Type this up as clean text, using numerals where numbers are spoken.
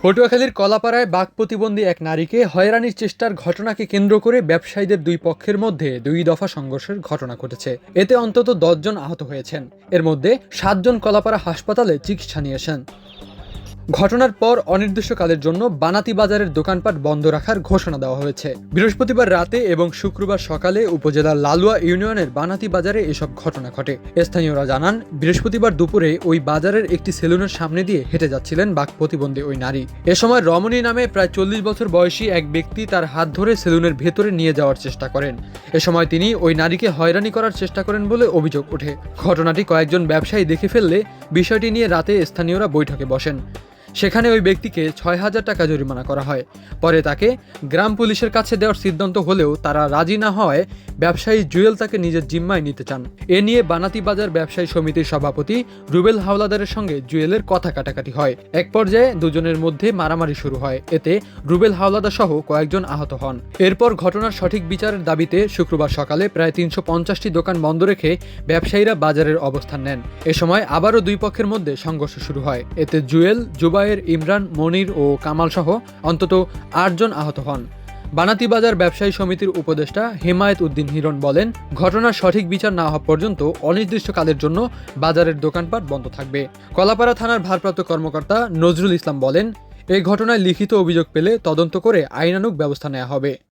পটুয়াখালীর কলাপাড়ায় বাক প্রতিবন্ধী এক নারীকে হয়রানির চেষ্টার ঘটনাকে কেন্দ্র করে ব্যবসায়ীদের দুই পক্ষের মধ্যে 2 দফা সংঘর্ষের ঘটনা ঘটেছে। এতে অন্তত 10 জন আহত হয়েছেন। এর মধ্যে 7 জন কলাপাড়া হাসপাতালে চিকিৎসা নিয়েছেন। ঘটনার পর অনির্দিষ্টকালের জন্য বানাতি বাজারের দোকানপাট বন্ধ রাখার ঘোষণা দেওয়া হয়েছে। বৃহস্পতিবার রাতে এবং শুক্রবার সকালে উপজেলার লালুয়া ইউনিয়নের বানাতি বাজারে এসব ঘটনা ঘটে। স্থানীয়রা জানান, বৃহস্পতিবার দুপুরে ওই বাজারের একটি সেলুনের সামনে দিয়ে হেঁটে যাচ্ছিলেন বাক প্রতিবন্ধী ওই নারী। এ সময় রমণী নামে প্রায় 40 বছর বয়সী এক ব্যক্তি তার হাত ধরে সেলুনের ভেতরে নিয়ে যাওয়ার চেষ্টা করেন। এ সময় তিনি ওই নারীকে হয়রানি করার চেষ্টা করেন বলে অভিযোগ ওঠে। ঘটনাটি কয়েকজন ব্যবসায়ী দেখে ফেললে বিষয়টি নিয়ে রাতে স্থানীয়রা বৈঠকে বসেন। সেখানে ওই ব্যক্তিকে 6,000 টাকা জরিমানা করা হয়। পরে তাকে গ্রাম পুলিশের কাছে দেওয়ার সিদ্ধান্ত হলেও তারা রাজি না হওয়ায় ব্যবসায়ী জুয়েল তাকে নিজের জিম্মায় নিতে চান। এ নিয়ে বানাতি বাজার ব্যবসায়ী সমিতির সভাপতি রুবেল হাওলাদারের সঙ্গে জুয়েলের কথা কাটাকাটি হয়। এক পর্যায়ে দুজনের মধ্যে মারামারি শুরু হয়। এতে রুবেল হাওলাদার সহ কয়েকজন আহত হন। এরপর ঘটনার সঠিক বিচারের দাবিতে শুক্রবার সকালে প্রায় 350টি দোকান বন্ধ রেখে ব্যবসায়ীরা বাজারের অবস্থান নেন। এ সময় আবারও দুই পক্ষের মধ্যে সংঘর্ষ শুরু হয়। এতে জুয়েল, জুবায়ের, ইমরান, মনির ও কামাল সহ অন্তত 8 জন আহত হন। বানাতি বাজার ব্যবসায়ী সমিতির উপদেষ্টা হেমায়েত উদ্দিন হিরণ বলেন, ঘটনার সঠিক বিচার না হওয়া পর্যন্ত অনির্দিষ্টকালের জন্য বাজারের দোকানপাট বন্ধ থাকবে। কলাপাড়া থানার ভারপ্রাপ্ত কর্মকর্তা নজরুল ইসলাম বলেন, এই ঘটনায় লিখিত অভিযোগ পেলে তদন্ত করে আইনানুগ ব্যবস্থা নেওয়া হবে।